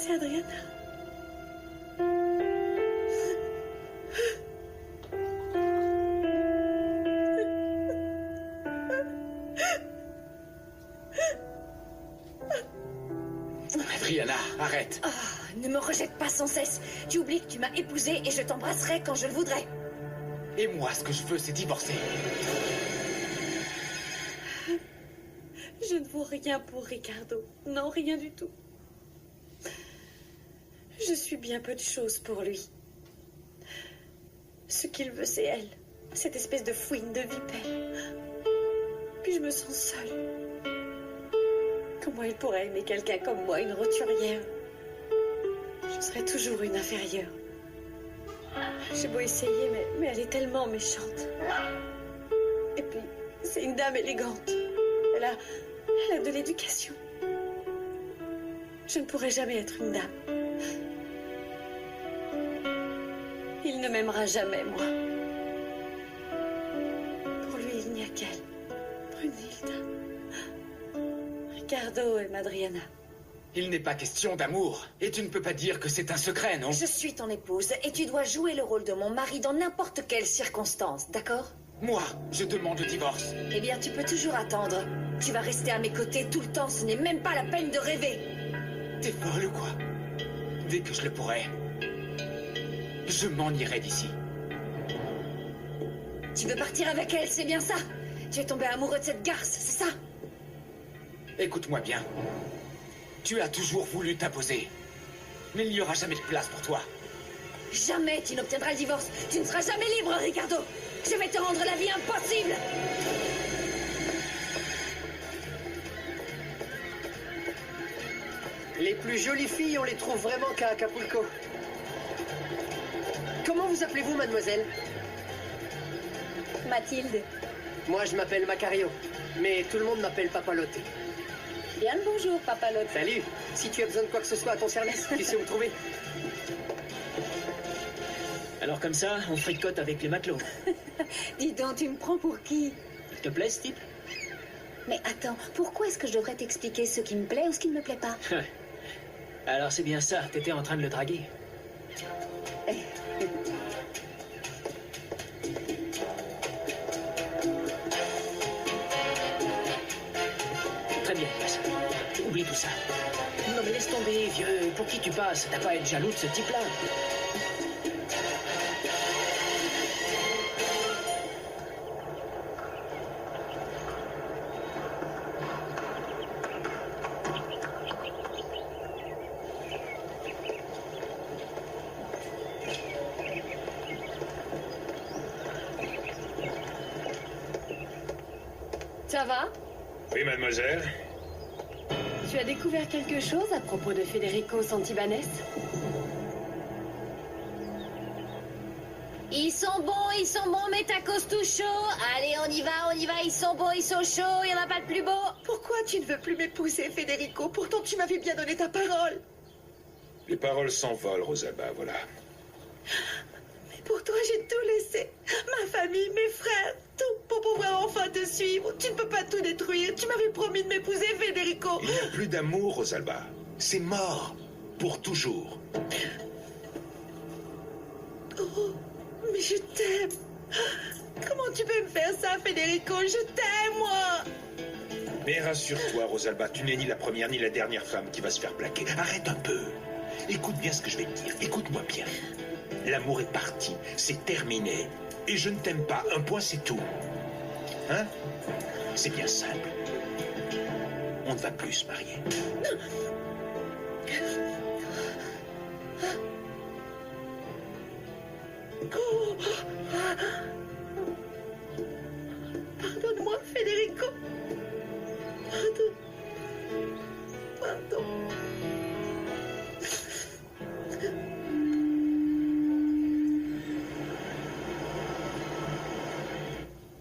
C'est Adriana. Adriana, arrête. Oh, ne me rejette pas sans cesse. Tu oublies que tu m'as épousée et je t'embrasserai quand je le voudrais. Et moi, ce que je veux, c'est divorcer. Je ne vaux rien pour Ricardo. Non, rien du tout. Je suis bien peu de choses pour lui. Ce qu'il veut, c'est elle. Cette espèce de fouine de vipère. Puis je me sens seule. Comment il pourrait aimer quelqu'un comme moi, une roturière? Je serai toujours une inférieure. J'ai beau essayer, mais elle est tellement méchante. Et puis, c'est une dame élégante. Elle a de l'éducation. Je ne pourrai jamais être une dame. Il ne m'aimera jamais, moi. Pour lui, il n'y a qu'elle. Brunhilde. Ricardo et Madriana. Il n'est pas question d'amour. Et tu ne peux pas dire que c'est un secret, non? Je suis ton épouse et tu dois jouer le rôle de mon mari dans n'importe quelle circonstance, d'accord? Moi, je demande le divorce. Eh bien, tu peux toujours attendre. Tu vas rester à mes côtés tout le temps, ce n'est même pas la peine de rêver. T'es folle ou quoi? Dès que je le pourrai, je m'en irai d'ici. Tu veux partir avec elle, c'est bien ça? Tu es tombé amoureux de cette garce, c'est ça? Écoute-moi bien. Tu as toujours voulu t'imposer. Mais il n'y aura jamais de place pour toi. Jamais tu n'obtiendras le divorce. Tu ne seras jamais libre, Ricardo. Je vais te rendre la vie impossible. Les plus jolies filles, on les trouve vraiment qu'à Acapulco. Comment vous appelez-vous, mademoiselle? Mathilde. Moi, je m'appelle Macario. Mais tout le monde m'appelle Papalote. Bien le bonjour, Papalote. Salut. Si tu as besoin de quoi que ce soit à ton service, tu sais où me trouver. Alors comme ça, on fricote avec les matelots. Dis donc, tu me prends pour qui? Il te plaît, ce type? Mais attends, pourquoi est-ce que je devrais t'expliquer ce qui me plaît ou ce qui ne me plaît pas? Alors c'est bien ça, t'étais en train de le draguer. Très bien, passe. Oublie tout ça. Non mais laisse tomber, vieux. Pour qui tu passes? T'as pas à être jaloux de ce type-là. Ça va? Oui, mademoiselle. Tu as découvert quelque chose à propos de Federico Santibanez? Ils sont bons, mes tacos tout chauds. Allez, on y va, ils sont bons, ils sont chauds, il n'y en a pas de plus beau. Pourquoi tu ne veux plus m'épouser, Federico? Pourtant, tu m'avais bien donné ta parole. Les paroles s'envolent, Rosalba, voilà. Mais pour toi, j'ai tout laissé. Ma famille, mes frères, tout pour pouvoir enfin te suivre. Tu ne peux pas tout détruire. Tu m'avais promis de m'épouser, Federico. Il n'y a plus d'amour, Rosalba. C'est mort. Pour toujours. Oh, mais je t'aime. Comment tu peux me faire ça, Federico? Je t'aime, moi. Mais rassure-toi, Rosalba, tu n'es ni la première ni la dernière femme qui va se faire plaquer. Arrête un peu. Écoute bien ce que je vais te dire. Écoute-moi bien. L'amour est parti. C'est terminé. Et je ne t'aime pas. Un point, c'est tout. Hein? C'est bien simple. On ne va plus se marier. Oh. Pardonne-moi, Federico. Pardon. Pardon.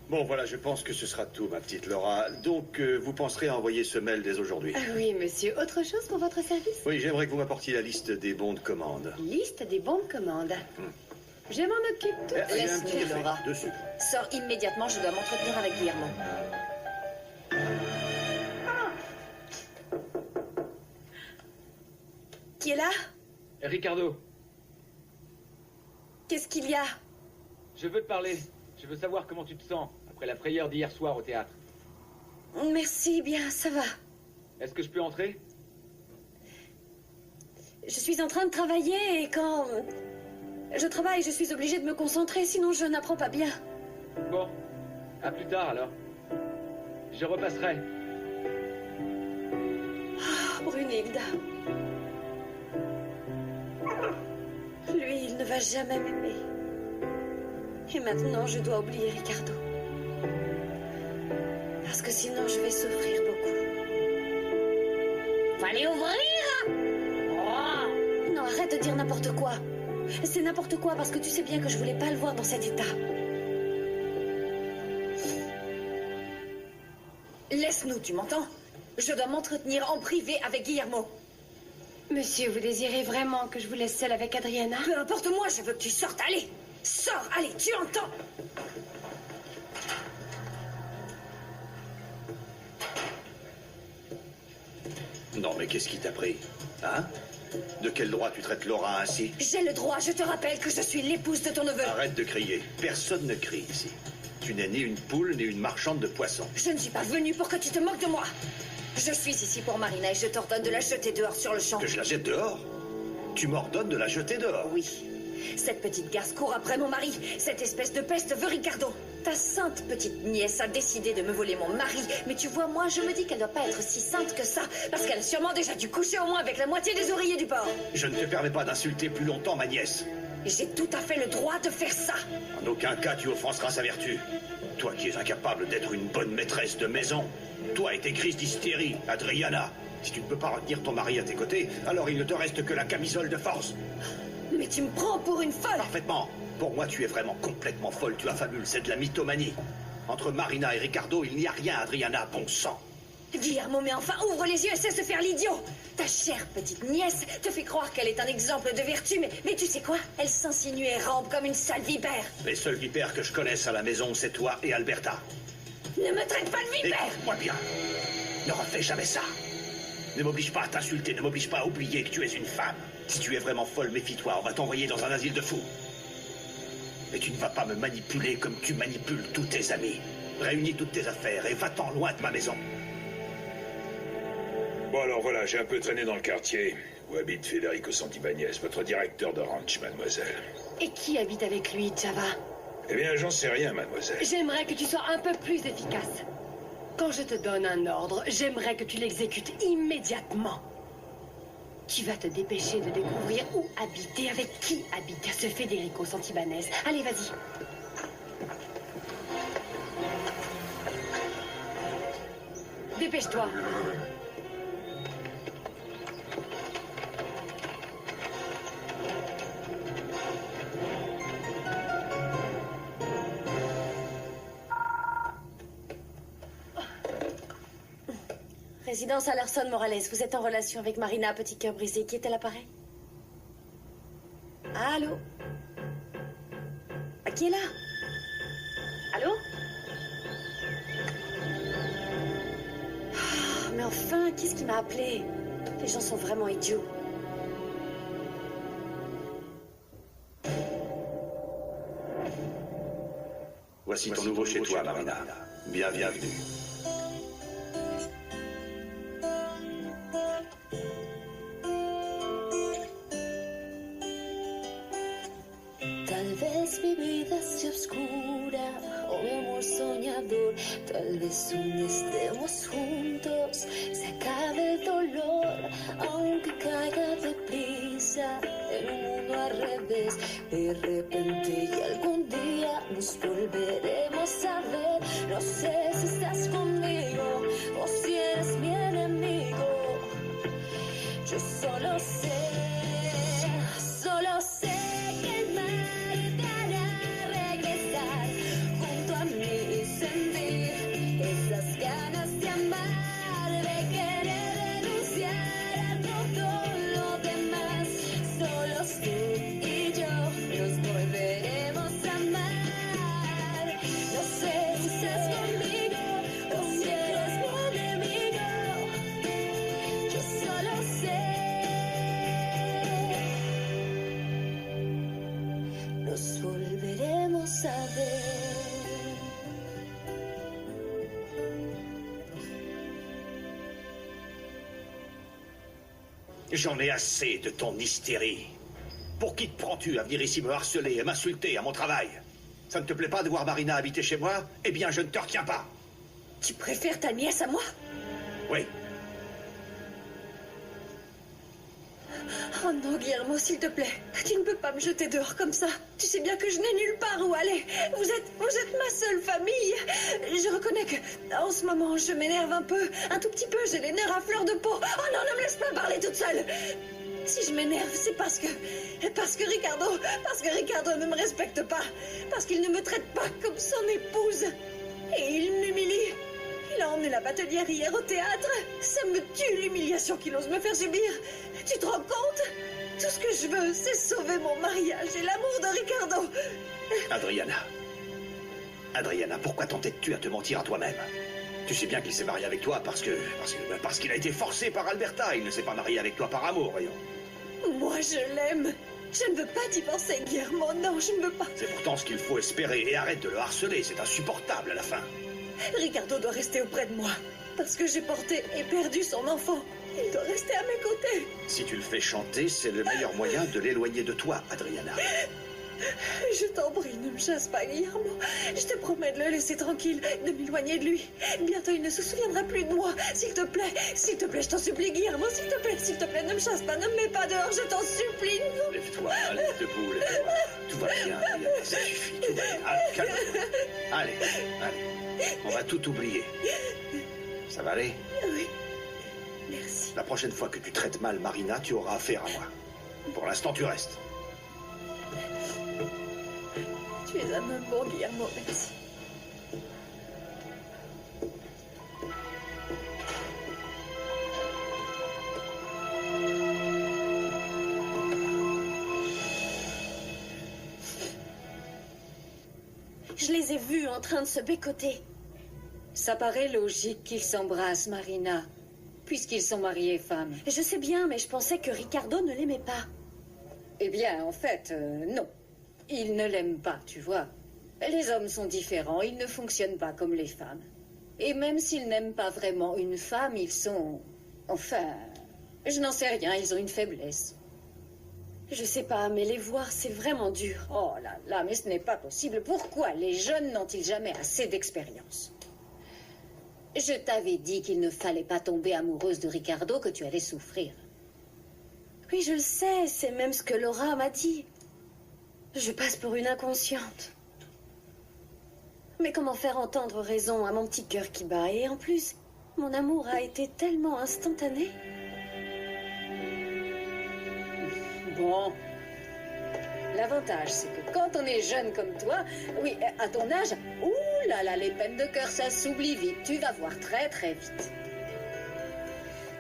Bon, voilà, je pense que ce sera tout, ma petite Laura. Donc, vous penserez à envoyer ce mail dès aujourd'hui. Oui, monsieur. Autre chose pour votre service? Oui, j'aimerais que vous m'apportiez la liste des bons de commande. Liste des bons de commande. Je m'en occupe tout de Il y a un suite. petit café Laura. dessus. Sors immédiatement, je dois m'entretenir avec Guillermo. Qui est là? Ricardo, Qu'est-ce qu'il y a? je veux te parler. Je veux savoir comment tu te sens après la frayeur d'hier soir au théâtre. Merci, bien, ça va. Est-ce que je peux entrer? Je suis en train de travailler et quand je travaille, je suis obligée de me concentrer, sinon je n'apprends pas bien. Bon, à plus tard alors. Je repasserai. Oh, Brunhilde. Lui, il ne va jamais m'aimer. Et maintenant, je dois oublier Ricardo. Parce que sinon, je vais souffrir beaucoup. Fallait ouvrir. Oh. Non, arrête de dire n'importe quoi. C'est n'importe quoi parce que tu sais bien que je voulais pas le voir dans cet état. Laisse-nous, tu m'entends? Je dois m'entretenir en privé avec Guillermo. Monsieur, vous désirez vraiment que je vous laisse seule avec Adriana? Peu importe moi, je veux que tu sortes. Allez, sors, allez, tu entends? Non, mais qu'est-ce qui t'a pris? Hein? De quel droit tu traites Laura ainsi? J'ai le droit, je te rappelle que je suis l'épouse de ton neveu. Arrête de crier. Personne ne crie ici. Tu n'es ni une poule, ni une marchande de poissons. Je ne suis pas venue pour que tu te moques de moi. Je suis ici pour Marina et je t'ordonne de la jeter dehors sur le champ. Que je la jette dehors? Tu m'ordonnes de la jeter dehors? Oui. Cette petite garce court après mon mari. Cette espèce de peste veut Ricardo. Ta sainte petite nièce a décidé de me voler mon mari. Mais tu vois, moi, je me dis qu'elle doit pas être si sainte que ça. Parce qu'elle a sûrement déjà dû coucher au moins avec la moitié des oreillers du porc. Je ne te permets pas d'insulter plus longtemps ma nièce. J'ai tout à fait le droit de faire ça. En aucun cas tu offenseras sa vertu. Toi qui es incapable d'être une bonne maîtresse de maison. Toi et tes crises d'hystérie, Adriana. Si tu ne peux pas retenir ton mari à tes côtés, alors il ne te reste que la camisole de force. Mais tu me prends pour une folle. Parfaitement. Pour moi, tu es vraiment complètement folle. Tu affabules, c'est de la mythomanie. Entre Marina et Ricardo, il n'y a rien, Adriana, bon sang. Guillermo, mais enfin, ouvre les yeux et cesse de faire l'idiot. Ta chère petite nièce te fait croire qu'elle est un exemple de vertu, mais tu sais quoi? Elle s'insinue et rampe comme une sale vipère. Les seuls vipères que je connaisse à la maison, c'est toi et Alberta. Ne me traite pas de vipère. Écoute-moi bien. Ne refais jamais ça. Ne m'oblige pas à t'insulter, ne m'oblige pas à oublier que tu es une femme. Si tu es vraiment folle, méfie-toi, on va t'envoyer dans un asile de fous. Mais tu ne vas pas me manipuler comme tu manipules tous tes amis. Réunis toutes tes affaires et va-t'en loin de ma maison. Bon, alors voilà, j'ai un peu traîné dans le quartier où habite Federico Santibáñez, votre directeur de ranch, mademoiselle. Et qui habite avec lui, Java? Eh bien, j'en sais rien, mademoiselle. J'aimerais que tu sois un peu plus efficace. Quand je te donne un ordre, j'aimerais que tu l'exécutes immédiatement. Tu vas te dépêcher de découvrir où habite et avec qui habite ce Federico Santibáñez. Allez, vas-y. Dépêche-toi. Résidence Alerson Morales, vous êtes en relation avec Marina, petit cœur brisé. Qui est à l'appareil? Allô? Ah, qui est là? Allô? Ah, mais enfin, qui est-ce qui m'a appelé? Les gens sont vraiment idiots. Voici ton nouveau chez toi, Marina. Bienvenue. Tal vez mi vida sea oscura o mi amor soñador. Tal vez un día estemos juntos, se acabe el dolor, aunque caiga deprisa en un mundo al revés. De repente y algún día nos volveremos a ver. No sé si estás conmigo o si eres mi enemigo. Yo solo sé que el mar te hará regresar junto a mí y sentir esas ganas de amar, de querer renunciar a todo lo demás. Solos tú y yo nos volveremos a amar. No sé si estás conmigo o si eres mi enemigo. J'en ai assez de ton hystérie. Pour qui te prends-tu à venir ici me harceler et m'insulter à mon travail? Ça ne te plaît pas de voir Marina habiter chez moi? Eh bien, je ne te retiens pas. Tu préfères ta nièce à moi? Oui. Oh non, Guillermo, s'il te plaît. Tu ne peux pas me jeter dehors comme ça. Tu sais bien que je n'ai nulle part où aller. Vous êtes ma seule famille. Je reconnais que, en ce moment, je m'énerve un peu. Un tout petit peu, j'ai les nerfs à fleur de peau. Oh non, ne me laisse pas parler toute seule. Si je m'énerve, c'est parce que Ricardo ne me respecte pas. Parce qu'il ne me traite pas comme son épouse. Et il m'humilie. Il a emmené la batelière hier au théâtre. Ça me tue l'humiliation qu'il ose me faire subir. Tu te rends compte? Tout ce que je veux, c'est sauver mon mariage et l'amour de Ricardo. Adriana, pourquoi t'entêtes-tu à te mentir à toi-même? Tu sais bien qu'il s'est marié avec toi parce qu'il a été forcé par Alberta. Il ne s'est pas marié avec toi par amour, voyons. Moi, je l'aime. Je ne veux pas divorcer, Guillermo. Non, je ne veux pas. C'est pourtant ce qu'il faut espérer. Et arrête de le harceler, c'est insupportable à la fin. Ricardo doit rester auprès de moi. Parce que j'ai porté et perdu son enfant. Il doit rester à mes côtés. Si tu le fais chanter, c'est le meilleur moyen de l'éloigner de toi, Adriana. Je t'en prie, ne me chasse pas, Guillermo. Je te promets de le laisser tranquille, de m'éloigner de lui. Bientôt, il ne se souviendra plus de moi. S'il te plaît, je t'en supplie, Guillermo, s'il te plaît, ne me chasse pas, ne me mets pas dehors, je t'en supplie. Lève-toi, allez, debout, lève-toi. Tout va bien, Adriana, ça suffit, tout va bien. Allez, calme-toi. Allez, on va tout oublier. Ça va aller? Oui, merci. La prochaine fois que tu traites mal Marina, tu auras affaire à moi. Pour l'instant, tu restes. Tu es un homme bon, Guillermo, merci. Je les ai vus en train de se bécoter. Ça paraît logique qu'ils s'embrassent, Marina, puisqu'ils sont mariés femmes. Je sais bien, mais je pensais que Ricardo ne l'aimait pas. Eh bien, en fait, non. Il ne l'aime pas, tu vois. Les hommes sont différents, ils ne fonctionnent pas comme les femmes. Et même s'ils n'aiment pas vraiment une femme, ils sont... Enfin, je n'en sais rien, ils ont une faiblesse. Je sais pas, mais les voir, c'est vraiment dur. Oh là là, mais ce n'est pas possible. Pourquoi les jeunes n'ont-ils jamais assez d'expérience? Je t'avais dit qu'il ne fallait pas tomber amoureuse de Ricardo, que tu allais souffrir. Oui, je le sais, c'est même ce que Laura m'a dit. Je passe pour une inconsciente. Mais comment faire entendre raison à mon petit cœur qui bat? Et en plus, mon amour a été tellement instantané. Bon. L'avantage, c'est que quand on est jeune comme toi, oui, à ton âge, ouh là là, les peines de cœur, ça s'oublie vite. Tu vas voir très très vite.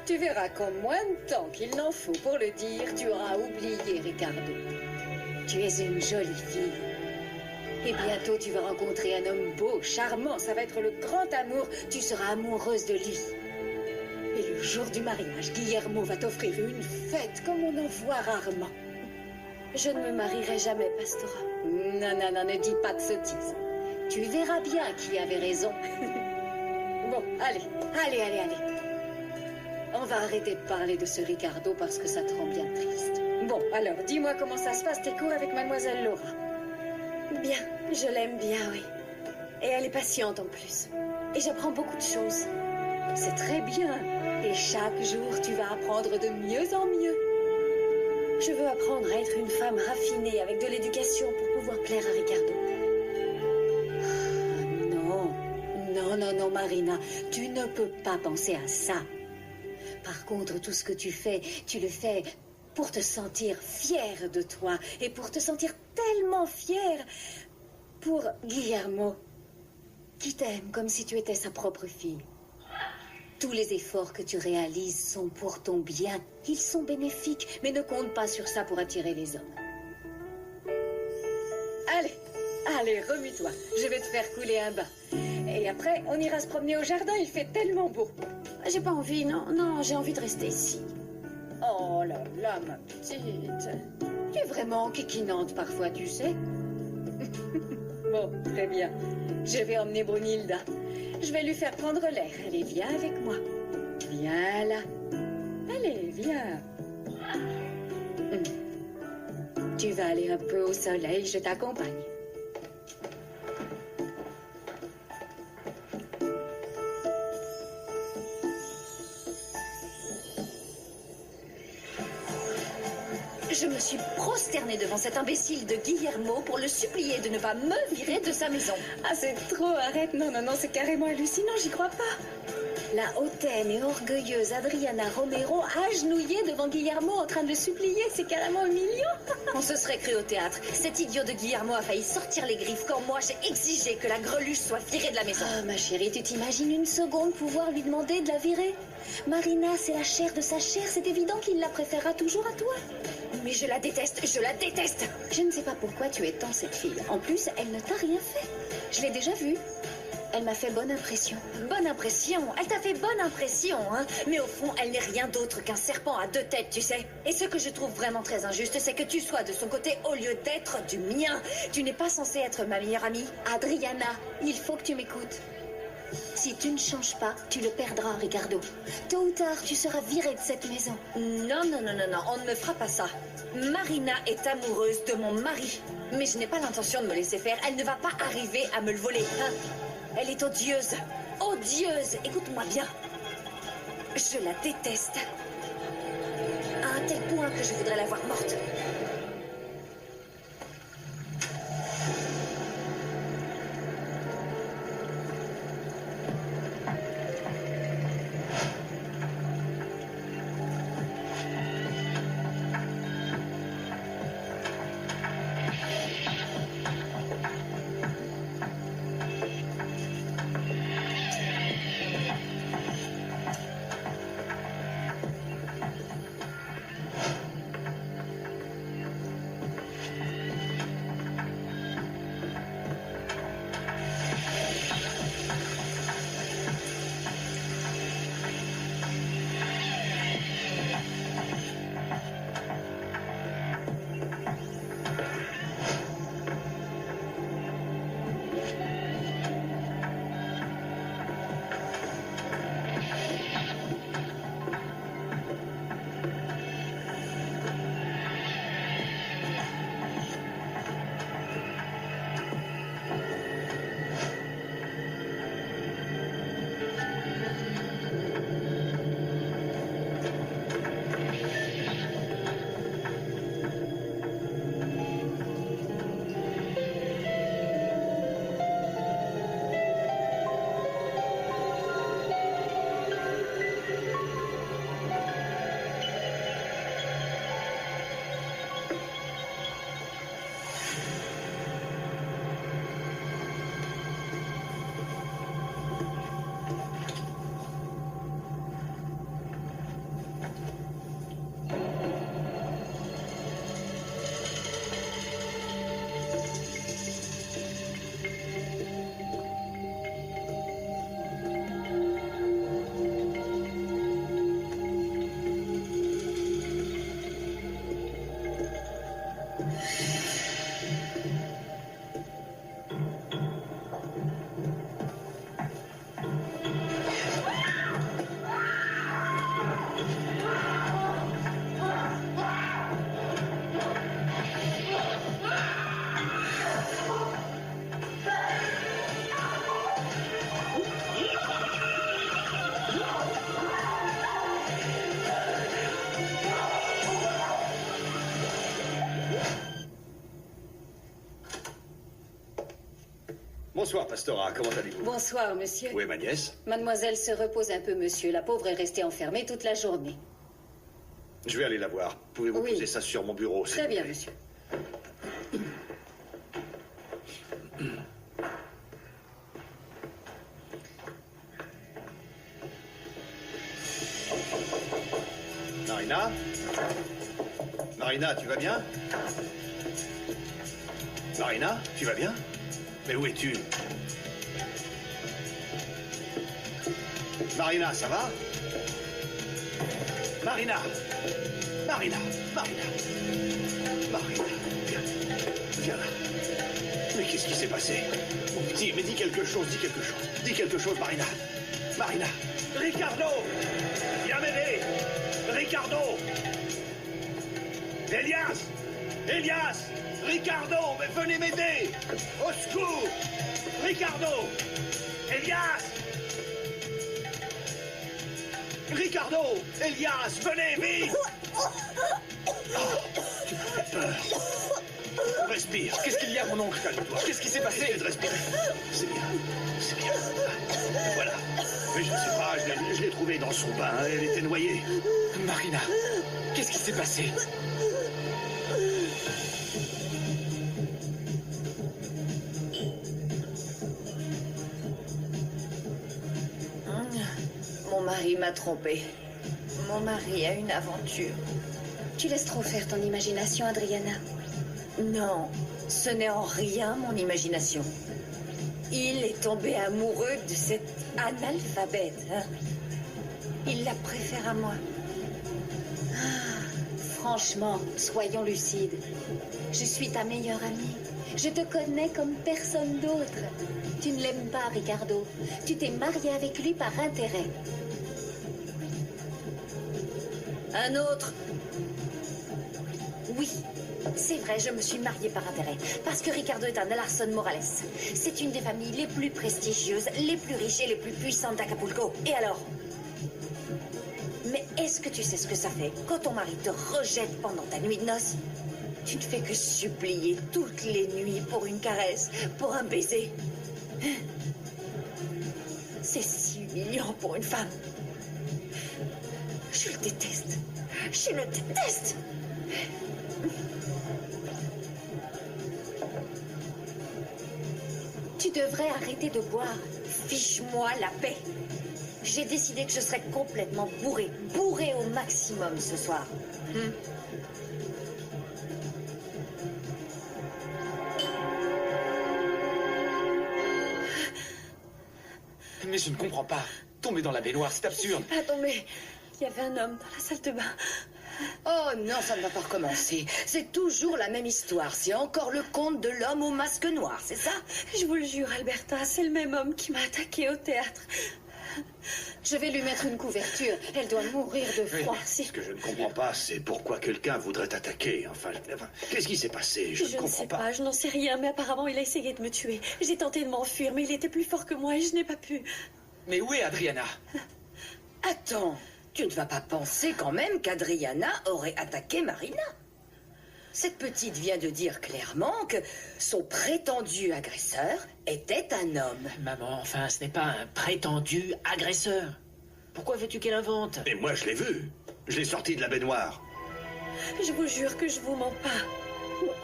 Tu verras qu'en moins de temps qu'il n'en faut pour le dire, tu auras oublié Ricardo. Tu es une jolie fille. Et bientôt, tu vas rencontrer un homme beau, charmant. Ça va être le grand amour. Tu seras amoureuse de lui. Et le jour du mariage, Guillermo va t'offrir une fête comme on en voit rarement. Je ne me marierai jamais, Pastora. Non, non, non, ne dis pas de sottises. Tu verras bien qui avait raison. Bon, allez. On va arrêter de parler de ce Ricardo parce que ça te rend bien triste. Bon, alors, dis-moi comment ça se passe tes cours avec Mademoiselle Laura. Bien, je l'aime bien, oui. Et elle est patiente en plus. Et j'apprends beaucoup de choses. C'est très bien. Et chaque jour, tu vas apprendre de mieux en mieux. Je veux apprendre à être une femme raffinée avec de l'éducation pour pouvoir plaire à Ricardo. Non, Marina, tu ne peux pas penser à ça. Par contre, tout ce que tu fais, tu le fais pour te sentir fière de toi et pour te sentir tellement fière pour Guillermo, qui t'aime comme si tu étais sa propre fille. Tous les efforts que tu réalises sont pour ton bien. Ils sont bénéfiques, mais ne compte pas sur ça pour attirer les hommes. Allez, remue-toi. Je vais te faire couler un bain. Et après, on ira se promener au jardin. Il fait tellement beau. J'ai pas envie, non, j'ai envie de rester ici. Oh là là, ma petite. Tu es vraiment kikinante parfois, tu sais. Bon, très bien. Je vais emmener Brunilda. Je vais lui faire prendre l'air. Allez, viens avec moi. Viens là. Allez, viens. Tu vas aller un peu au soleil, je t'accompagne. Je me suis prosternée devant cet imbécile de Guillermo pour le supplier de ne pas me virer de sa maison. Ah, c'est trop, arrête. Non, non, non, c'est carrément hallucinant, j'y crois pas. La hautaine et orgueilleuse Adriana Romero agenouillée devant Guillermo en train de le supplier, c'est carrément humiliant. On se serait cru au théâtre. Cet idiot de Guillermo a failli sortir les griffes quand moi j'ai exigé que la greluche soit virée de la maison. Ah, ma chérie, tu t'imagines une seconde pouvoir lui demander de la virer? Marina, c'est la chair de sa chair, c'est évident qu'il la préférera toujours à toi. Mais je la déteste, je la déteste. Je ne sais pas pourquoi tu es tant cette fille. En plus, elle ne t'a rien fait. Je l'ai déjà vue. Elle m'a fait bonne impression. Bonne impression? Elle t'a fait bonne impression, hein? Mais au fond, elle n'est rien d'autre qu'un serpent à deux têtes, tu sais. Et ce que je trouve vraiment très injuste, c'est que tu sois de son côté au lieu d'être du mien. Tu n'es pas censée être ma meilleure amie. Adriana, il faut que tu m'écoutes. Si tu ne changes pas, tu le perdras, Ricardo. Tôt ou tard, tu seras viré de cette maison. Non, non, non, non, non, on ne me fera pas ça. Marina est amoureuse de mon mari. Mais je n'ai pas l'intention de me laisser faire. Elle ne va pas arriver à me le voler, hein? Elle est odieuse. Odieuse. Écoute-moi bien. Je la déteste. À un tel point que je voudrais la voir morte. Bonsoir, Pastora. Comment allez-vous? Bonsoir, monsieur. Où est ma nièce? Mademoiselle se repose un peu, monsieur. La pauvre est restée enfermée toute la journée. Je vais aller la voir. Pouvez-vous Oui. poser ça sur mon bureau, s'il Très vous bien, plaît? monsieur. Marina? Marina, tu vas bien? Marina, tu vas bien? Mais où es-tu? Marina, ça va? Marina! Marina! Marina! Marina, viens. Viens là. Mais qu'est-ce qui s'est passé? Mon petit, mais dis quelque chose, dis quelque chose. Dis quelque chose, Marina. Marina! Ricardo! Viens m'aider! Ricardo! Elias! Elias! Ricardo! Mais venez m'aider! Au secours! Ricardo! Elias! Ricardo! Elias! Venez, vite! Tu m'as fait peur. Respire. Qu'est-ce qu'il y a, mon oncle? Calme-toi. Qu'est-ce qui s'est passé? Essaie de respirer. C'est bien. C'est bien. Voilà. Mais je ne sais pas, je l'ai trouvée dans son bain. Elle était noyée. Marina, qu'est-ce qui s'est passé? Mon mari m'a trompée. Mon mari a une aventure. Tu laisses trop faire ton imagination, Adriana. Non, ce n'est en rien mon imagination. Il est tombé amoureux de cette analphabète. Hein? Il la préfère à moi. Franchement, soyons lucides. Je suis ta meilleure amie. Je te connais comme personne d'autre. Tu ne l'aimes pas, Ricardo. Tu t'es mariée avec lui par intérêt. Un autre? Oui, c'est vrai, je me suis mariée par intérêt. Parce que Ricardo est un Larson Morales. C'est une des familles les plus prestigieuses, les plus riches et les plus puissantes d'Acapulco. Et alors? Mais est-ce que tu sais ce que ça fait quand ton mari te rejette pendant ta nuit de noces? Tu ne fais que supplier toutes les nuits pour une caresse, pour un baiser. C'est si humiliant pour une femme. Je le déteste. Je le déteste. Tu devrais arrêter de boire. Fiche-moi la paix. J'ai décidé que je serais complètement bourrée. Bourrée au maximum ce soir. Mais je ne comprends pas. Tomber dans la baignoire, c'est absurde. Pas tombé. Il y avait un homme dans la salle de bain. Oh non, ça ne va pas recommencer. C'est toujours la même histoire. C'est encore le conte de l'homme au masque noir, c'est ça? Je vous le jure, Alberta, c'est le même homme qui m'a attaqué au théâtre. Je vais lui mettre une couverture. Elle doit mourir de froid. Ce que je ne comprends pas, c'est pourquoi quelqu'un voudrait t'attaquer. Enfin, qu'est-ce qui s'est passé? Je ne ne comprends sais pas. pas, je n'en sais rien, mais apparemment il a essayé de me tuer. J'ai tenté de m'enfuir, mais il était plus fort que moi et je n'ai pas pu. Mais où est Adriana? Attends, tu ne vas pas penser quand même qu'Adriana aurait attaqué Marina? Cette petite vient de dire clairement que son prétendu agresseur était un homme. Maman, enfin, ce n'est pas un prétendu agresseur. Pourquoi veux-tu qu'elle invente? Et moi, je l'ai vu. Je l'ai sorti de la baignoire. Je vous jure que je vous mens pas.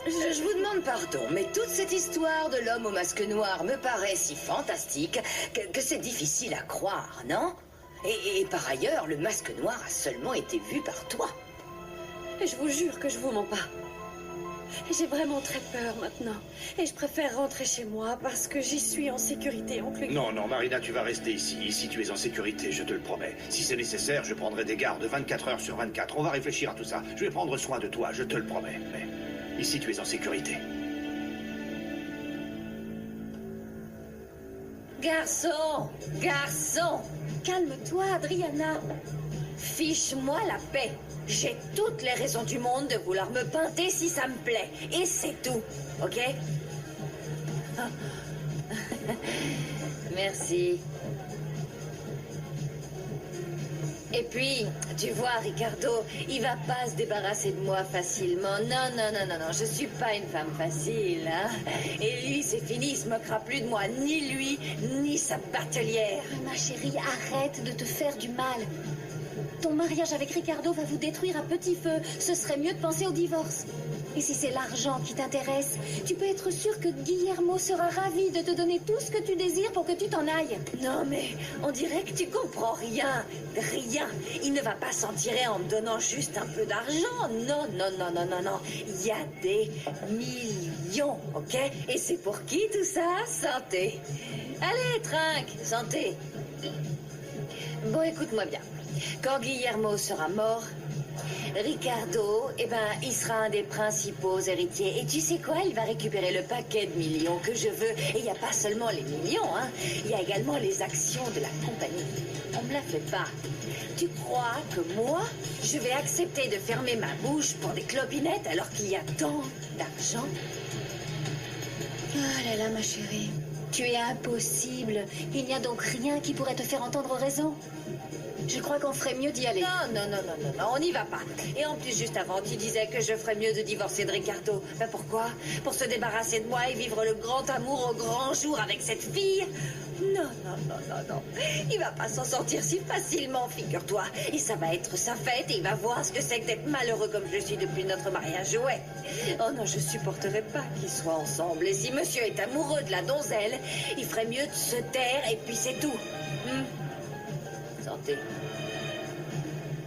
Je vous demande pardon, mais toute cette histoire de l'homme au masque noir me paraît si fantastique que c'est difficile à croire, non? Et par ailleurs, le masque noir a seulement été vu par toi. Je vous jure que je vous mens pas. J'ai vraiment très peur maintenant. Et je préfère rentrer chez moi parce que j'y suis en sécurité, oncle Guy. Non, non, Marina, tu vas rester ici. Ici, tu es en sécurité, je te le promets. Si c'est nécessaire, je prendrai des gardes 24 heures sur 24. On va réfléchir à tout ça. Je vais prendre soin de toi, je te le promets. Mais ici, tu es en sécurité. Garçon! Garçon! Calme-toi, Adriana. Fiche-moi la paix. J'ai toutes les raisons du monde de vouloir me pinter si ça me plaît. Et c'est tout, ok? Merci. Et puis, tu vois, Ricardo, il va pas se débarrasser de moi facilement. Non, non, non, non, non, je suis pas une femme facile, hein. Et lui, c'est fini, il se moquera plus de moi, ni lui, ni sa batelière. Ma chérie, arrête de te faire du mal. Ton mariage avec Ricardo va vous détruire à petit feu. Ce serait mieux de penser au divorce. Et si c'est l'argent qui t'intéresse, tu peux être sûr que Guillermo sera ravi de te donner tout ce que tu désires pour que tu t'en ailles. Non, mais on dirait que tu comprends rien. Rien. Il ne va pas s'en tirer en me donnant juste un peu d'argent. Non, non, non, non, non, non. Il y a des millions, ok? Et c'est pour qui tout ça? Santé. Allez, trinque, santé. Bon, écoute-moi bien. Quand Guillermo sera mort, Ricardo, eh ben, il sera un des principaux héritiers. Et tu sais quoi? Il va récupérer le paquet de millions que je veux. Et il n'y a pas seulement les millions, hein. Il y a également les actions de la compagnie. On me la fait pas. Tu crois que moi, je vais accepter de fermer ma bouche pour des clopinettes alors qu'il y a tant d'argent? Ah là là, ma chérie. Tu es impossible. Il n'y a donc rien qui pourrait te faire entendre raison. Je crois qu'on ferait mieux d'y aller. Non, on n'y va pas. Et en plus, juste avant, tu disais que je ferais mieux de divorcer de Ricardo. Ben pourquoi? Pour se débarrasser de moi et vivre le grand amour au grand jour avec cette fille? Non. Il va pas s'en sortir si facilement, figure-toi. Et ça va être sa fête et il va voir ce que c'est que d'être malheureux comme je suis depuis notre mariage. Ouais. Oh non, je supporterai pas qu'ils soient ensemble. Et si monsieur est amoureux de la donzelle, il ferait mieux de se taire et puis c'est tout. Santé.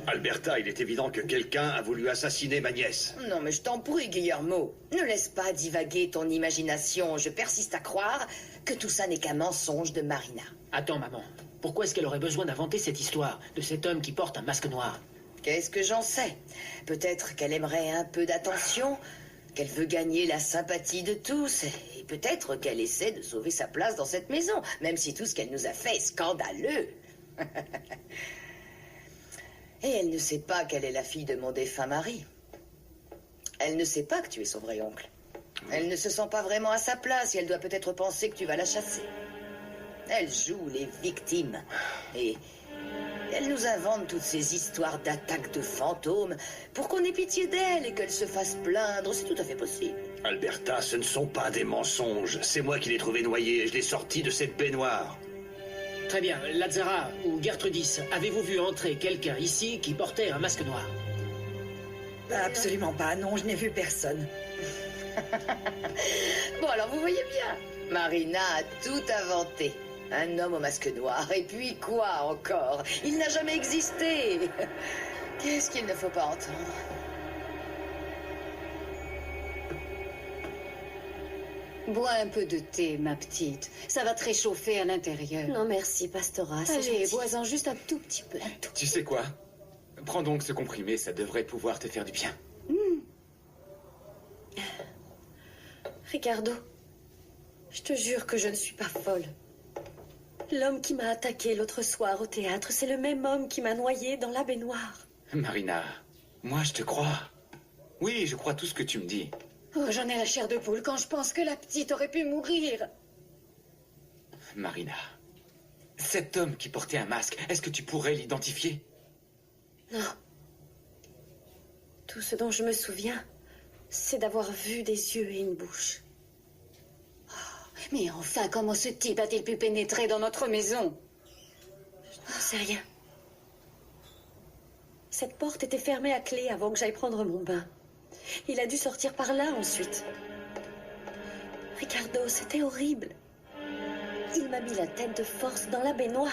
Alberta, il est évident que quelqu'un a voulu assassiner ma nièce. Non, mais je t'en prie, Guillermo. Ne laisse pas divaguer ton imagination. Je persiste à croire que tout ça n'est qu'un mensonge de Marina. Attends, maman. Pourquoi est-ce qu'elle aurait besoin d'inventer cette histoire de cet homme qui porte un masque noir? Qu'est-ce que j'en sais? Peut-être qu'elle aimerait un peu d'attention, qu'elle veut gagner la sympathie de tous, et peut-être qu'elle essaie de sauver sa place dans cette maison, même si tout ce qu'elle nous a fait est scandaleux. Et elle ne sait pas qu'elle est la fille de mon défunt mari. Elle ne sait pas que tu es son vrai oncle. Elle ne se sent pas vraiment à sa place et elle doit peut-être penser que tu vas la chasser. Elle joue les victimes. Et elle nous invente toutes ces histoires d'attaques de fantômes pour qu'on ait pitié d'elle et qu'elle se fasse plaindre. C'est tout à fait possible. Alberta, ce ne sont pas des mensonges. C'est moi qui l'ai trouvé noyé et je l'ai sorti de cette baignoire. Très bien. Lazara ou Gertrudis, avez-vous vu entrer quelqu'un ici qui portait un masque noir? Absolument pas, non, je n'ai vu personne. Bon, alors vous voyez bien. Marina a tout inventé. Un homme au masque noir. Et puis quoi encore? Il n'a jamais existé. Qu'est-ce qu'il ne faut pas entendre? Bois un peu de thé, ma petite. Ça va te réchauffer à l'intérieur. Non, merci, Pastora. C'est Allez, gentil. bois-en juste un tout petit peu. Tu sais quoi? Prends donc ce comprimé, ça devrait pouvoir te faire du bien. Ricardo, je te jure que je ne suis pas folle. L'homme qui m'a attaqué l'autre soir au théâtre, c'est le même homme qui m'a noyé dans la baignoire. Marina, moi je te crois. Oui, je crois tout ce que tu me dis. Oh, j'en ai la chair de poule quand je pense que la petite aurait pu mourir. Marina, cet homme qui portait un masque, est-ce que tu pourrais l'identifier? Non. Tout ce dont je me souviens, c'est d'avoir vu des yeux et une bouche. Oh, mais enfin, comment ce type a-t-il pu pénétrer dans notre maison? Je n'en sais rien. Cette porte était fermée à clé avant que j'aille prendre mon bain. Il a dû sortir par là ensuite. Ricardo, c'était horrible. Il m'a mis la tête de force dans la baignoire.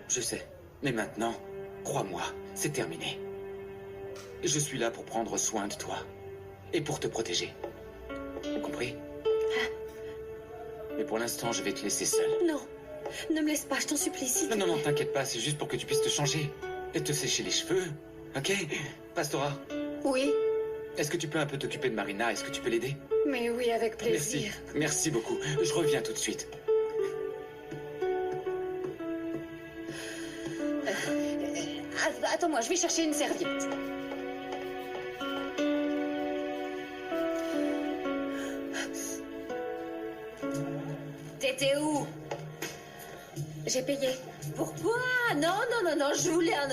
Je sais, mais maintenant, crois-moi, c'est terminé. Je suis là pour prendre soin de toi et pour te protéger. Compris? Mais pour l'instant, je vais te laisser seule. Non, ne me laisse pas, je t'en supplie. Si Non, t'inquiète pas, c'est juste pour que tu puisses te changer et te sécher les cheveux, ok? Pastora, Oui, est-ce que tu peux un peu t'occuper de Marina? Est-ce que tu peux l'aider? mais oui, avec plaisir. Merci beaucoup. Je reviens tout de suite. Attends-moi, je vais chercher une serviette. T'étais où? J'ai payé. Pourquoi? Non, je voulais un...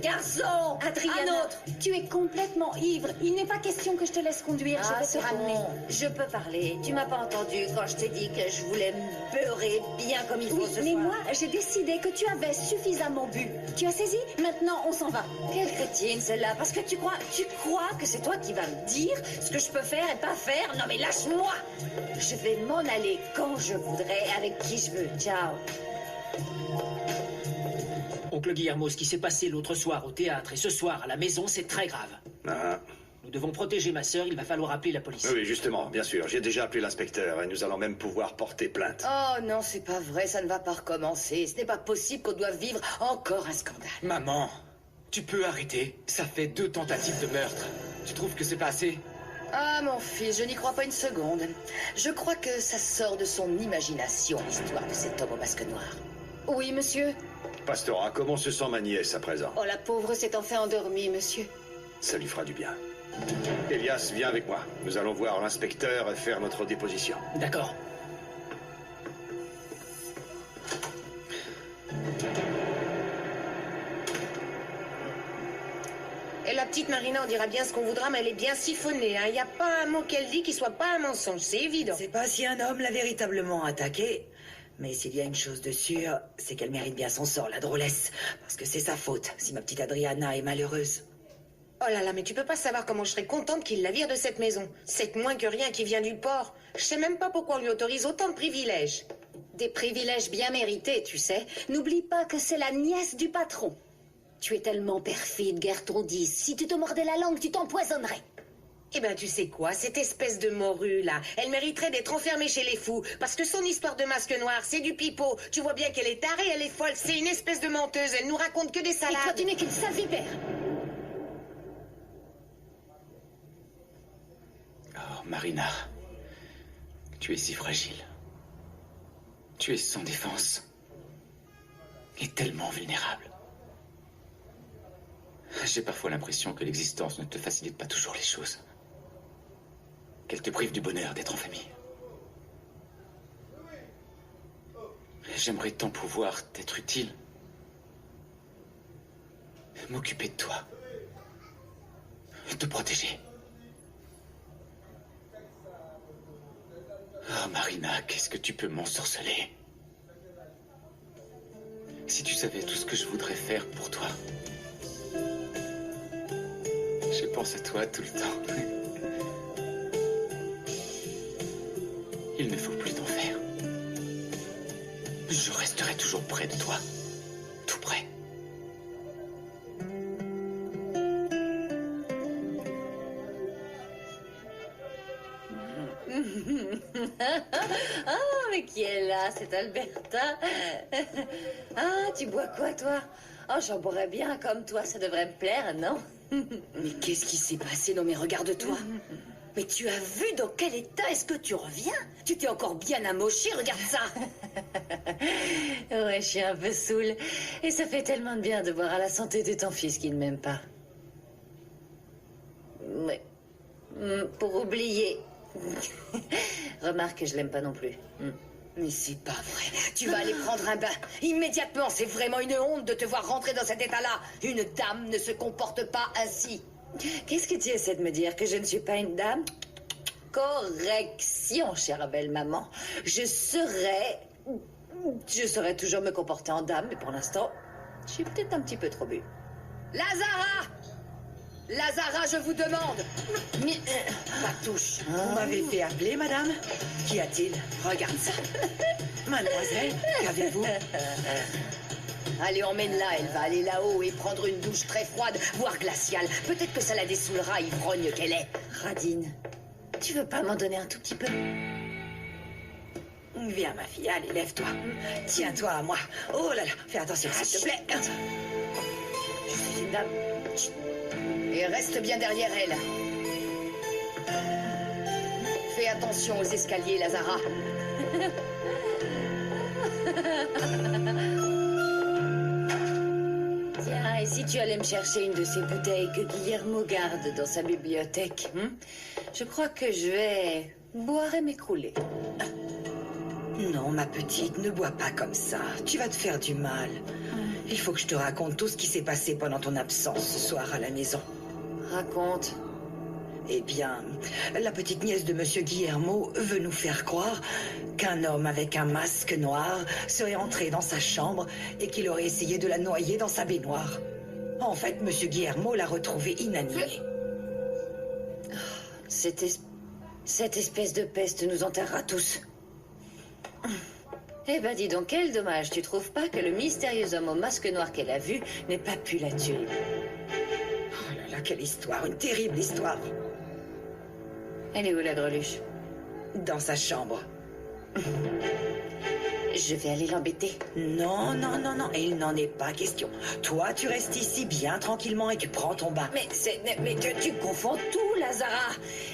Garçon! Adriana, Un autre! tu es complètement ivre. Il n'est pas question que je te laisse conduire. Je vais te c'est ramener. bon. Je peux parler. Tu m'as pas entendu quand je t'ai dit que je voulais me beurrer bien comme il faut Oui, ce mais soir. moi, j'ai décidé que tu avais suffisamment bu. Tu as saisi? Maintenant, on s'en va. Quelle crétine celle-là? Parce que tu crois que c'est toi qui vas me dire ce que je peux faire et pas faire? Non mais lâche-moi! Je vais m'en aller quand je voudrais, avec qui je veux. Ciao. Oncle Guillermo, ce qui s'est passé l'autre soir au théâtre et ce soir à la maison, c'est très grave. Ah. Nous devons protéger ma sœur, il va falloir appeler la police. Oui, justement, bien sûr. J'ai déjà appelé l'inspecteur et nous allons même pouvoir porter plainte. Oh non, c'est pas vrai, ça ne va pas recommencer. Ce n'est pas possible qu'on doive vivre encore un scandale. Maman, Tu peux arrêter. Ça fait 2 tentatives de meurtre. Tu trouves que c'est pas assez? Ah, mon fils, je n'y crois pas une seconde. Je crois que ça sort de son imagination, l'histoire de cet homme au masque noir. Oui, monsieur? Pastora, comment se sent ma nièce à présent? Oh, la pauvre s'est enfin endormie, monsieur. Ça lui fera du bien. Elias, viens avec moi. Nous allons voir l'inspecteur et faire notre déposition. D'accord. Et la petite Marina, on dira bien ce qu'on voudra, mais elle est bien siphonnée. Il n'y a pas un mot qu'elle dit qui soit pas un mensonge, c'est évident. Je sais pas si un homme l'a véritablement attaquée, mais s'il y a une chose de sûre, c'est qu'elle mérite bien son sort, la drôlesse. Parce que c'est sa faute si ma petite Adriana est malheureuse. Oh là là, mais tu peux pas savoir comment je serais contente qu'il la vire de cette maison. C'est moins que rien qui vient du port. Je sais même pas pourquoi on lui autorise autant de privilèges. Des privilèges bien mérités, tu sais. N'oublie pas que c'est la nièce du patron. Tu es tellement perfide, Gertrudis. Si tu te mordais la langue, tu t'empoisonnerais. Eh ben, tu sais quoi, cette espèce de morue, là, elle mériterait d'être enfermée chez les fous. Parce que son histoire de masque noir, c'est du pipeau. Tu vois bien qu'elle est tarée, elle est folle. C'est une espèce de menteuse. Elle nous raconte que des salades. Et toi, tu n'es qu'une sale vipère. Oh, Marina. Tu es si fragile. Tu es sans défense. Et tellement vulnérable. J'ai parfois l'impression que l'existence ne te facilite pas toujours les choses. Qu'elle te prive du bonheur d'être en famille. J'aimerais tant pouvoir t'être utile. M'occuper de toi. Te protéger. Oh, Marina, qu'est-ce que tu peux m'ensorceler? Si tu savais tout ce que je voudrais faire pour toi. Je pense à toi tout le temps. Il ne faut plus d'en faire. Je resterai toujours près de toi. Tout près. Ah, mais qui est là, c'est Alberta. Ah, tu bois quoi, toi? Oh, j'en boirais bien comme toi, ça devrait me plaire, non? Mais qu'est-ce qui s'est passé? Non, mais regarde-toi. Mais tu as vu dans quel état est-ce que tu reviens? Tu t'es encore bien amoché, regarde ça. Ouais, je suis un peu saoule. Et ça fait tellement de bien de boire à la santé de ton fils qui ne m'aime pas. Ouais. Pour oublier. Remarque que je l'aime pas non plus. Mais c'est pas vrai. Tu vas aller prendre un bain. Immédiatement, c'est vraiment une honte de te voir rentrer dans cet état-là. Une dame ne se comporte pas ainsi. Qu'est-ce que tu essaies de me dire? Que je ne suis pas une dame? Correction, chère belle maman. Je saurais toujours me comporter en dame, mais pour l'instant, je suis peut-être un petit peu trop bu. Lazara! Lazara, je vous demande. Ma touche. Vous m'avez fait appeler, madame? Qu'y a-t-il? Regarde ça. Mademoiselle, qu'avez-vous? Allez, emmène-la. Elle va aller là-haut et prendre une douche très froide, voire glaciale. Peut-être que ça la dessoulera, ivrogne qu'elle est. Radine, tu veux pas m'en donner un tout petit peu? Viens, ma fille, allez, lève-toi. Tiens-toi à moi. Oh là là, fais attention, s'il te plaît. Je suis une dame. Et reste bien derrière elle. Fais attention aux escaliers, Lazara. Tiens, et si tu allais me chercher une de ces bouteilles que Guillermo garde dans sa bibliothèque, je crois que je vais boire et m'écrouler. Non, ma petite, ne bois pas comme ça. Tu vas te faire du mal. Il faut que je te raconte tout ce qui s'est passé pendant ton absence ce soir à la maison. Raconte. Eh bien, la petite nièce de Monsieur Guillermo veut nous faire croire qu'un homme avec un masque noir serait entré dans sa chambre et qu'il aurait essayé de la noyer dans sa baignoire. En fait, Monsieur Guillermo l'a retrouvée inanimée. Cette espèce de peste nous enterrera tous. Eh ben dis donc, quel dommage. Tu trouves pas que le mystérieux homme au masque noir qu'elle a vu n'ait pas pu la tuer? Oh là là, quelle histoire, une terrible histoire. Elle est où, la greluche? Dans sa chambre. Je vais aller l'embêter. Non, non, non, non, il n'en est pas question. Toi, tu restes ici bien tranquillement et tu prends ton bain. Mais tu confonds tout, Lazara.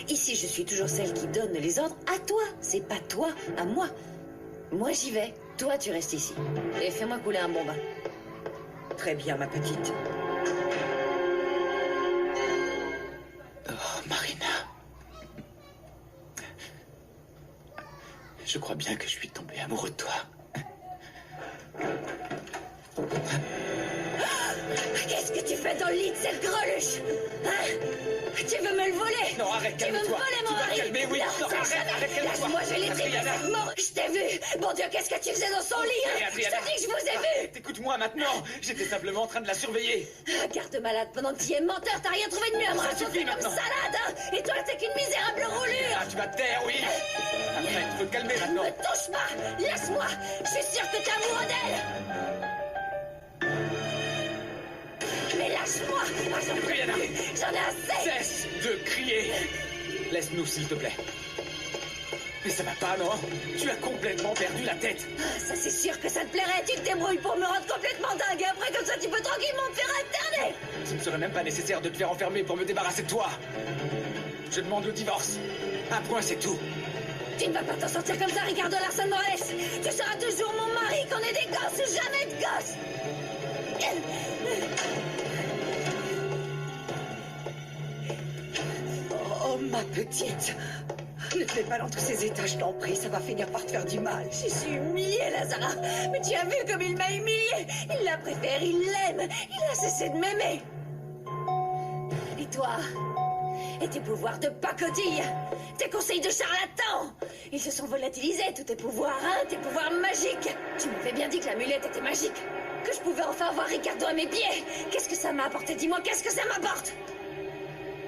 Ici, je suis toujours celle qui donne les ordres à toi. C'est pas toi, à moi. Moi, j'y vais. Toi, tu restes ici. Et fais-moi couler un bon bain. Très bien, ma petite. Oh, Marina. Je crois bien que je suis tombé amoureux de toi. Qu'est-ce que tu fais dans le lit de cette greluche? Hein? Tu veux me le voler? Non, arrête, tu veux me calme-toi. voler, mon Tu vas mari? calmer, oui. Non, arrête, calme-toi. Lâche-moi, je vais les triper, Adriana. cette mort. Je t'ai vu. Bon Dieu, qu'est-ce que tu faisais dans son lit? Hein? Je te dis que je vous ai vu. Écoute-moi maintenant. J'étais simplement en train de la surveiller. Garde malade pendant que tu es menteur, t'as rien trouvé de mieux à me Ça raconter suffit comme maintenant. salade, hein? Et toi, t'es qu'une misérable roulure. Ah, tu vas te taire, oui. Arrête, faut te calmer maintenant. Ne touche pas. Laisse-moi. Je suis sûre que t'es amoureux d'elle. Mais lâche-moi. Ah, j'en peux Brianna. plus. J'en ai assez. Cesse de crier. Laisse-nous, s'il te plaît. Mais ça va pas, non? Tu as complètement perdu la tête. Ah, ça, c'est sûr que ça te plairait. Tu te débrouilles pour me rendre complètement dingue. Et après, comme ça, tu peux tranquillement me faire interner. Ce ne serait même pas nécessaire de te faire enfermer pour me débarrasser de toi. Je demande le divorce. Un point, c'est tout. Tu ne vas pas t'en sortir comme ça, Ricardo Larson Morales. Tu seras toujours mon mari, qu'on ait des gosses ou jamais de gosses. Oh, ma petite. Ne te mets pas dans tous ces étages, je t'en prie, ça va finir par te faire du mal. Je suis humiliée, Lazara. Mais tu as vu comme il m'a humiliée. Il la préfère, il l'aime. Il a cessé de m'aimer. Et toi? Et tes pouvoirs de pacotille? Tes conseils de charlatan? Ils se sont volatilisés, tous tes pouvoirs, hein? Tes pouvoirs magiques. Tu m'avais bien dit que l'amulette était magique. Que je pouvais enfin voir Ricardo à mes pieds. Qu'est-ce que ça m'a apporté? Dis-moi, qu'est-ce que ça m'apporte?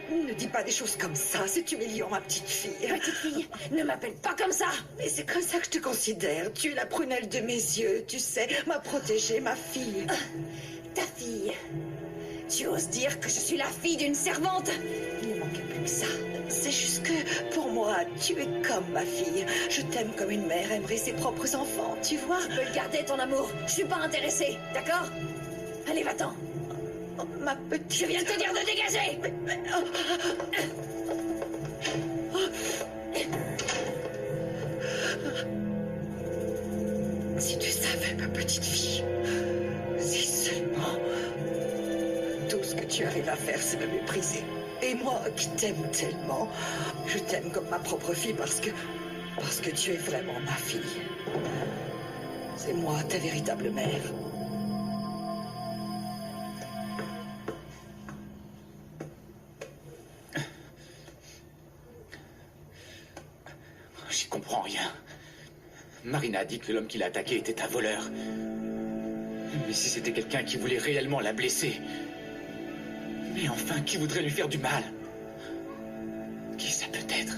Ne dis pas des choses comme ça, c'est humiliant, ma petite fille. Petite fille, ne m'appelle pas comme ça. Mais c'est comme ça que je te considère. Tu es la prunelle de mes yeux, tu sais, ma protégée, ma fille. Ta fille. Tu oses dire que je suis la fille d'une servante? Il ne manquait plus que ça. C'est juste que, pour moi, tu es comme ma fille. Je t'aime comme une mère aimerait ses propres enfants, tu vois? Tu peux le garder, ton amour. Je suis pas intéressée, d'accord? Allez, va-t'en. Oh, ma petite... Je viens de te dire de dégager. Si tu savais, ma petite fille, si seulement... Tout ce que tu arrives à faire, c'est me mépriser. Et moi, qui t'aime tellement, je t'aime comme ma propre fille parce que tu es vraiment ma fille. C'est moi, ta véritable mère. J'y comprends rien. Marina a dit que l'homme qui l'a attaqué était un voleur. Mais si c'était quelqu'un qui voulait réellement la blesser... Mais enfin, qui voudrait lui faire du mal? Qui ça peut être?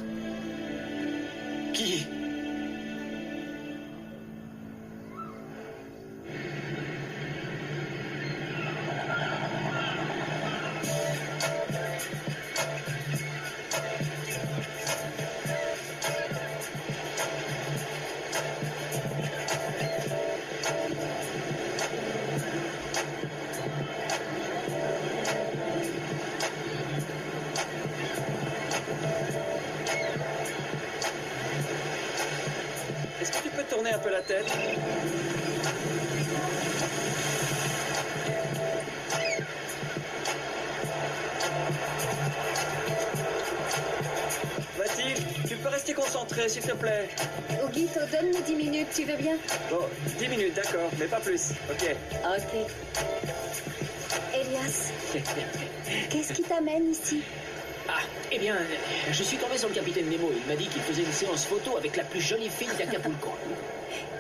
Qui? Est-ce que tu peux tourner un peu la tête? Mathilde, tu peux rester concentré, s'il te plaît? Huguito, donne-nous 10 minutes, tu veux bien? Bon, 10 minutes, d'accord, mais pas plus. Ok. Ok. Elias, qu'est-ce qui t'amène ici? Ah, eh bien, je suis tombé sur le capitaine Nemo. Il m'a dit qu'il faisait une séance photo avec la plus jolie fille d'Acapulco.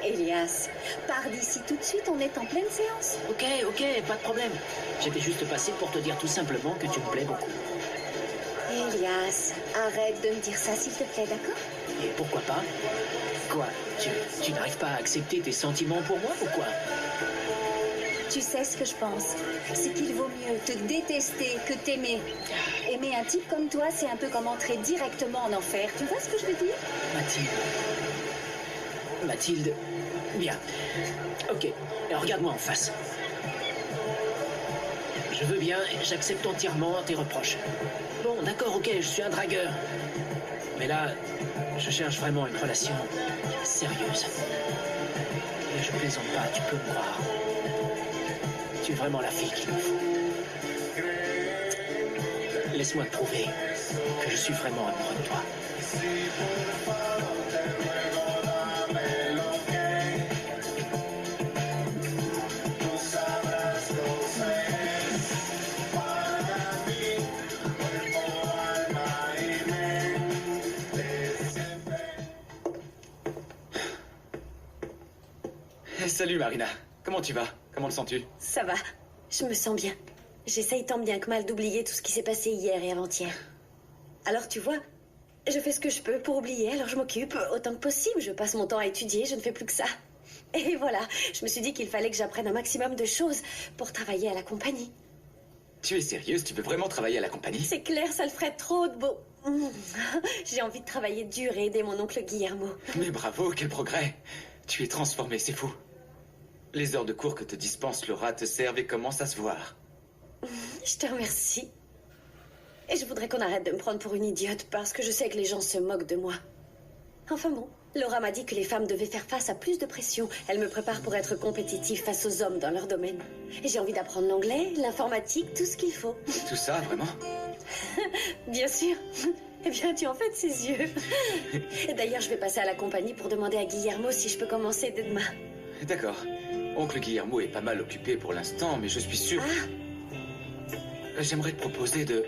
Elias, pars d'ici tout de suite, on est en pleine séance. Ok, pas de problème. J'étais juste passé pour te dire tout simplement que tu me plais beaucoup. Elias, arrête de me dire ça, s'il te plaît, d'accord? Et pourquoi pas? Quoi? Tu n'arrives pas à accepter tes sentiments pour moi ou quoi? Tu sais ce que je pense, c'est qu'il vaut mieux te détester que t'aimer. Aimer un type comme toi, c'est un peu comme entrer directement en enfer. Tu vois ce que je veux dire? Mathilde, Mathilde. Bien. Ok, alors regarde-moi en face. Je veux bien et j'accepte entièrement tes reproches. Bon, d'accord, ok, je suis un dragueur. Mais là, je cherche vraiment une relation sérieuse. Et je plaisante pas, tu peux me croire. Tu es vraiment la fille qu'il me faut. Laisse-moi te prouver que je suis vraiment amoureux de toi. Salut Marina, comment tu vas? Comment le sens-tu? Ça va, je me sens bien. J'essaye tant bien que mal d'oublier tout ce qui s'est passé hier et avant-hier. Alors tu vois, je fais ce que je peux pour oublier, alors je m'occupe autant que possible. Je passe mon temps à étudier, je ne fais plus que ça. Et voilà, je me suis dit qu'il fallait que j'apprenne un maximum de choses pour travailler à la compagnie. Tu es sérieuse? Tu veux vraiment travailler à la compagnie? C'est clair, ça le ferait trop de beau. J'ai envie de travailler dur et aider mon oncle Guillermo. Mais bravo, quel progrès! Tu es transformée, c'est fou. Les heures de cours que te dispense Laura te servent et commencent à se voir. Je te remercie. Et je voudrais qu'on arrête de me prendre pour une idiote parce que je sais que les gens se moquent de moi. Enfin bon, Laura m'a dit que les femmes devaient faire face à plus de pression. Elle me prépare pour être compétitive face aux hommes dans leur domaine. Et j'ai envie d'apprendre l'anglais, l'informatique, tout ce qu'il faut. Tout ça, vraiment? Bien sûr. Eh bien, tu en fais de ses yeux. Et d'ailleurs, je vais passer à la compagnie pour demander à Guillermo si je peux commencer dès demain. D'accord. Oncle Guillermo est pas mal occupé pour l'instant, mais je suis sûr... J'aimerais te proposer de...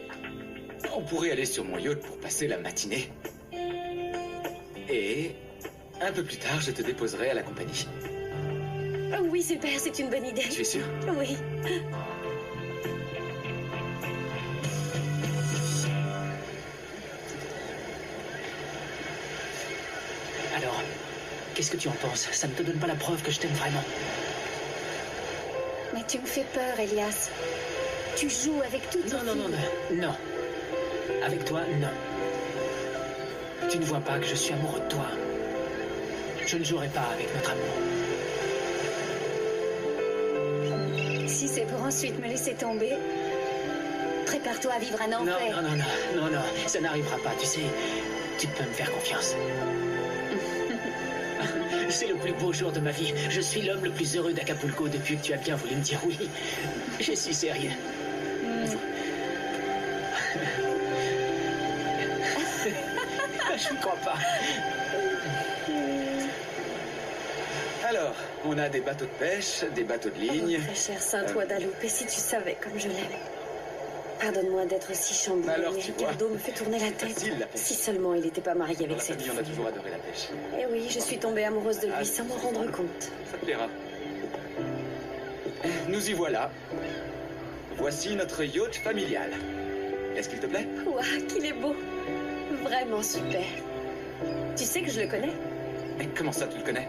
On pourrait aller sur mon yacht pour passer la matinée. Et... un peu plus tard, je te déposerai à la compagnie. Oh oui, super, c'est une bonne idée. Tu es sûre? Oui. Alors, qu'est-ce que tu en penses? Ça ne te donne pas la preuve que je t'aime vraiment? Mais tu me fais peur, Elias. Tu joues avec tout. Non. Avec toi, non. Tu ne vois pas que je suis amoureux de toi. Je ne jouerai pas avec notre amour. Si c'est pour ensuite me laisser tomber, prépare-toi à vivre un enfer. Non, ça n'arrivera pas, tu sais. Tu peux me faire confiance. C'est le plus beau jour de ma vie. Je suis l'homme le plus heureux d'Acapulco depuis que tu as bien voulu me dire oui. Je suis sérieux. Je ne crois pas. Alors, on a des bateaux de pêche, des bateaux de ligne... Oh, très cher Saint-Guadalupe, si tu savais comme je l'aime. Pardonne-moi d'être aussi chamboulée, Alors, mais tu Ricardo me fait tourner la tête. Facile, la pêche. Si seulement il n'était pas marié Dans avec la cette famille, on a toujours adoré la pêche. Eh oui, je suis tombée amoureuse de lui sans m'en rendre compte. Ça te plaira. Nous y voilà. Voici notre yacht familial. Est-ce qu'il te plaît? Ouah, qu'il est beau. Vraiment super. Tu sais que je le connais? Mais comment ça, tu le connais?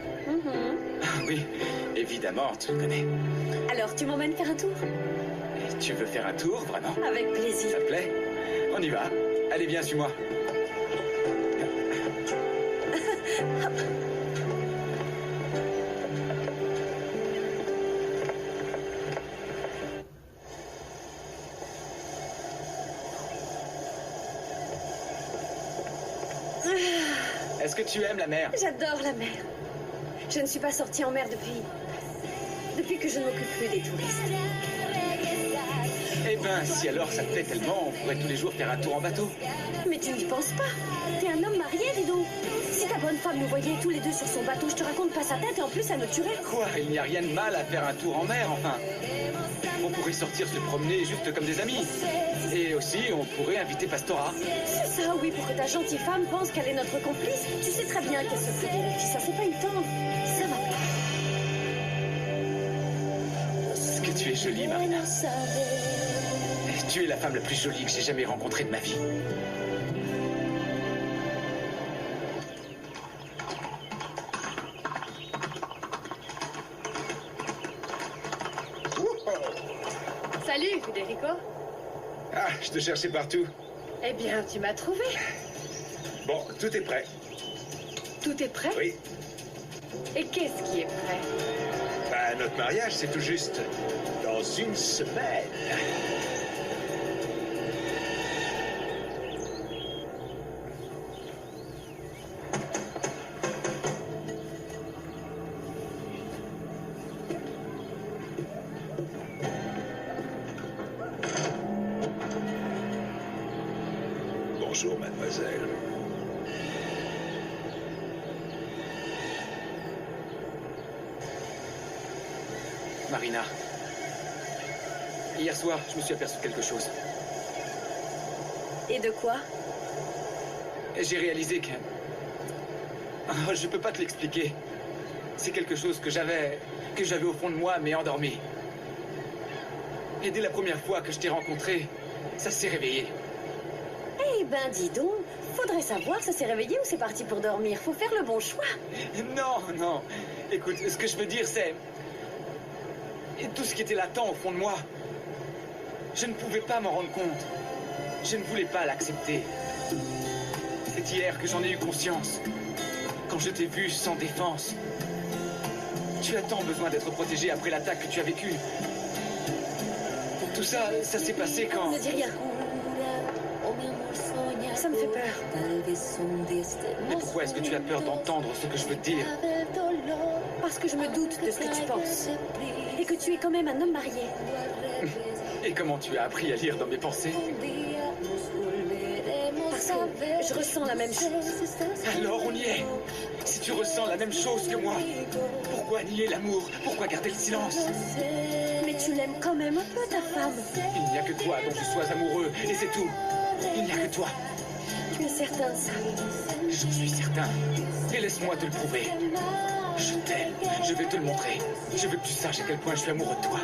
Ah oui, évidemment, tu le connais. Alors, tu m'emmènes faire un tour? Et tu veux faire un tour, vraiment? Avec plaisir. Ça te plaît? On y va. Allez, viens, suis-moi. Est-ce que tu aimes la mer? J'adore la mer. Je ne suis pas sortie en mer depuis que je ne m'occupe plus des touristes. Eh ben, si alors ça te plaît tellement, on pourrait tous les jours faire un tour en bateau. Mais tu n'y penses pas. T'es un homme marié, dis donc. Si ta bonne femme nous voyait tous les deux sur son bateau, je te raconte pas sa tête et en plus elle me tuerait. Quoi? Il n'y a rien de mal à faire un tour en mer, enfin. On pourrait sortir se promener juste comme des amis. Et aussi, on pourrait inviter Pastora. C'est ça, oui, pour que ta gentille femme pense qu'elle est notre complice. Tu sais très bien qu'elle se fout des filles, ça c'est pas une tendre. Ça va plaire. Est-ce que tu es jolie, Marina? Tu es la femme la plus jolie que j'ai jamais rencontrée de ma vie. Salut, Federico. Ah, je te cherchais partout. Eh bien, tu m'as trouvé. Bon, tout est prêt. Tout est prêt? Oui. Et qu'est-ce qui est prêt? Bah, notre mariage, c'est tout juste dans une semaine. Bonjour, mademoiselle. Marina. Hier soir, je me suis aperçu de quelque chose. Et de quoi? J'ai réalisé que... Oh, je peux pas te l'expliquer. C'est quelque chose que j'avais au fond de moi, mais endormi. Et dès la première fois que je t'ai rencontré, ça s'est réveillé. Eh ben, dis donc, faudrait savoir, ça s'est réveillé ou c'est parti pour dormir? Faut faire le bon choix. Non, non. Écoute, ce que je veux dire, c'est... Et tout ce qui était latent au fond de moi, je ne pouvais pas m'en rendre compte. Je ne voulais pas l'accepter. C'est hier que j'en ai eu conscience. Quand je t'ai vu sans défense. Tu as tant besoin d'être protégé après l'attaque que tu as vécue. Tout ça, ça s'est passé quand... Ne dis rien. Ça me fait peur. Mais pourquoi est-ce que tu as peur d'entendre ce que je veux te dire? Parce que je me doute de ce que tu penses. Et que tu es quand même un homme marié. Et comment tu as appris à lire dans mes pensées? Parce que je ressens la même chose. Alors on y est. Si tu ressens la même chose que moi, pourquoi nier l'amour? Pourquoi garder le silence? Mais tu l'aimes quand même un peu, ta femme. Il n'y a que toi dont je sois amoureux, et c'est tout. Il n'y a que toi. Tu es certain de ça? J'en suis certain. Et laisse-moi te le prouver. Je t'aime. Je vais te le montrer. Je veux que tu saches à quel point je suis amoureux de toi.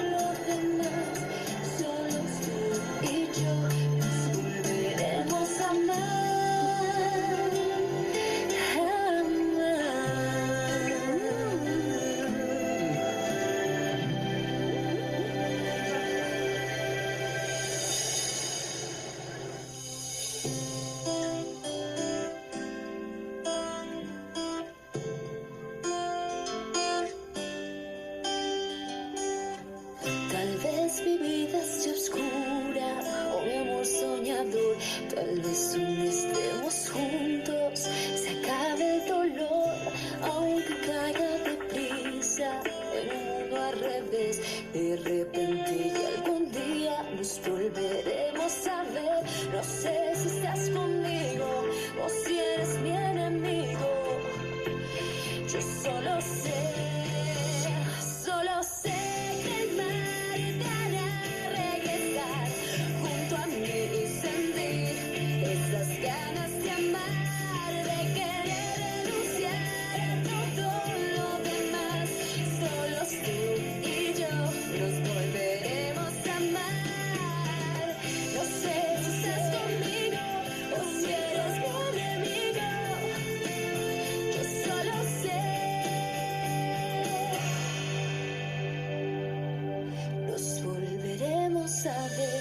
Tal vez mi vida esté oscura, oh mi amor soñador. Tal vez un día estemos juntos, se acabe el dolor, aunque caiga deprisa en un mundo al revés. De repente y algún día nos volveremos a ver. No sé si estás conmigo o si eres mi enemigo. Yo solo sé que el mar te hará regresar junto a mí y sentir esas ganas de amar, de querer renunciar a todo lo demás. Solo tú y yo nos volveremos a amar. No sé si estás conmigo o si eres mi enemigo. Yo solo sé. Nos volveremos a ver.